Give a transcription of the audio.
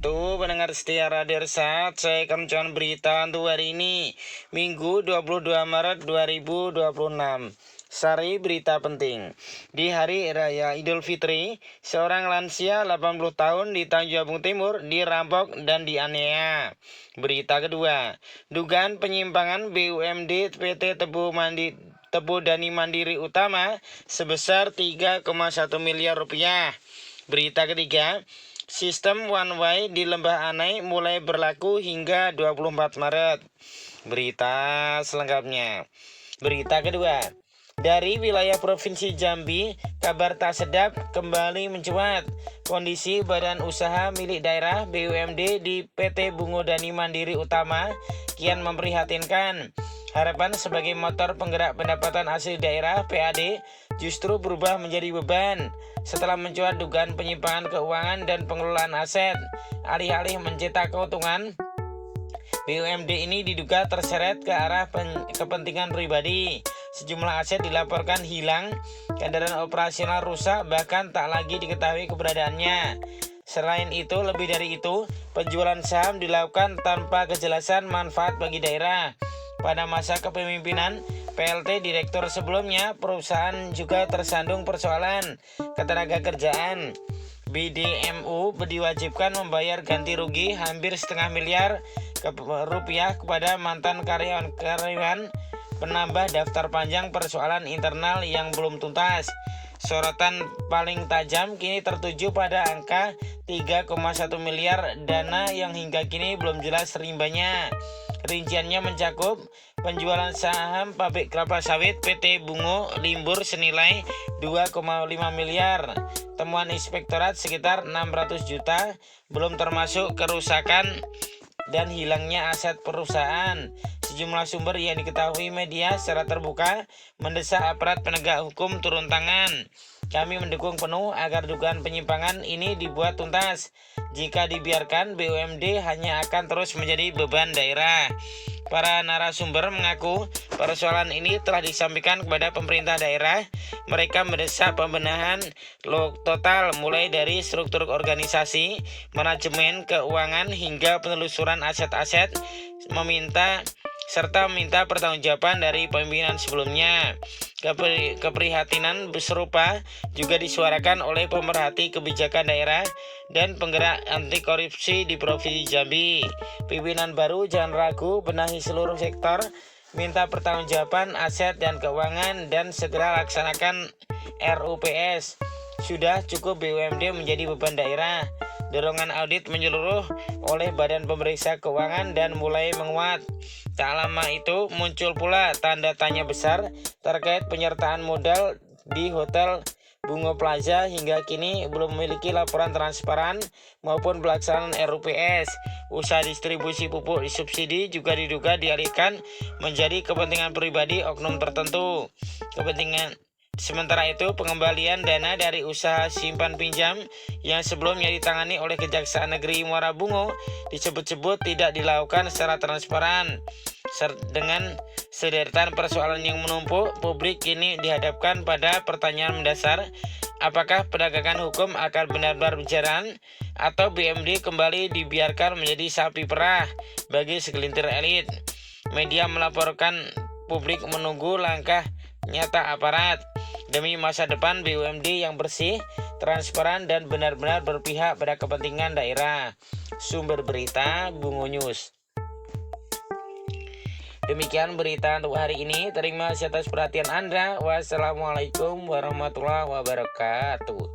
wabarakatuh. Pendengar setia Radio Resat, saya akan membacakan berita untuk hari ini, Minggu 22 Maret 2026. Sari berita penting. Di hari raya Idul Fitri, seorang lansia 80 tahun di Tanjung Jabung Timur dirampok dan dianiaya. Berita kedua, dugaan penyimpangan BUMD PT Tebu Dani Mandiri Utama sebesar 3,1 miliar rupiah. Berita ketiga, sistem one way di Lembah Anai mulai berlaku hingga 24 Maret. Berita selengkapnya. Berita kedua, dari wilayah Provinsi Jambi, kabar tak sedap kembali mencuat. Kondisi badan usaha milik daerah BUMD di PT Bungo Dani Mandiri Utama kian memprihatinkan. Harapan sebagai motor penggerak pendapatan asli daerah PAD justru berubah menjadi beban setelah mencuat dugaan penyimpangan keuangan dan pengelolaan aset. Alih-alih mencetak keuntungan, BUMD ini diduga terseret ke arah kepentingan pribadi. Sejumlah aset dilaporkan hilang, kendaraan operasional rusak, bahkan tak lagi diketahui keberadaannya. Selain itu, lebih dari itu, penjualan saham dilakukan tanpa kejelasan manfaat bagi daerah. Pada masa kepemimpinan PLT direktur sebelumnya, perusahaan juga tersandung persoalan ketenaga kerjaan. BDMU diwajibkan membayar ganti rugi hampir setengah miliar rupiah kepada mantan karyawan penambah daftar panjang persoalan internal yang belum tuntas. Sorotan paling tajam kini tertuju pada angka 3,1 miliar dana yang hingga kini belum jelas rimbanya. Rinciannya mencakup penjualan saham pabrik kelapa sawit PT Bungo Limbur senilai 2,5 miliar. Temuan inspektorat sekitar 600 juta, belum termasuk kerusakan dan hilangnya aset perusahaan. Sejumlah sumber yang diketahui media secara terbuka mendesak aparat penegak hukum turun tangan. Kami mendukung penuh agar dugaan penyimpangan ini dibuat tuntas. Jika dibiarkan, BUMD hanya akan terus menjadi beban daerah. Para narasumber mengaku persoalan ini telah disampaikan kepada pemerintah daerah. Mereka mendesak pembenahan total mulai dari struktur organisasi, manajemen, keuangan hingga penelusuran aset-aset, serta meminta pertanggungjawaban dari pimpinan sebelumnya. Keprihatinan serupa juga disuarakan oleh pemerhati kebijakan daerah dan penggerak anti korupsi di Provinsi Jambi. Pimpinan baru jangan ragu benahi seluruh sektor, minta pertanggungjawaban aset dan keuangan, dan segera laksanakan RUPS. Sudah cukup BUMD menjadi beban daerah. Dorongan audit menyeluruh oleh Badan Pemeriksa Keuangan dan mulai menguat. Tak lama itu muncul pula tanda tanya besar terkait penyertaan modal di Hotel Bungo Plaza. Hingga kini belum memiliki laporan transparan maupun pelaksanaan RUPS. Usaha distribusi pupuk subsidi juga diduga dialihkan menjadi kepentingan pribadi oknum tertentu. Sementara itu, pengembalian dana dari usaha simpan pinjam yang sebelumnya ditangani oleh Kejaksaan Negeri Muara Bungo disebut-sebut tidak dilakukan secara transparan. Dengan sederetan persoalan yang menumpuk, publik kini dihadapkan pada pertanyaan mendasar: apakah penegakan hukum akan benar-benar berjalan, atau BUMD kembali dibiarkan menjadi sapi perah bagi segelintir elit? Media melaporkan publik menunggu langkah nyata aparat demi masa depan BUMD yang bersih, transparan, dan benar-benar berpihak pada kepentingan daerah. Sumber berita Bungo News. Demikian berita untuk hari ini. Terima kasih atas perhatian Anda. Wassalamualaikum warahmatullahi wabarakatuh.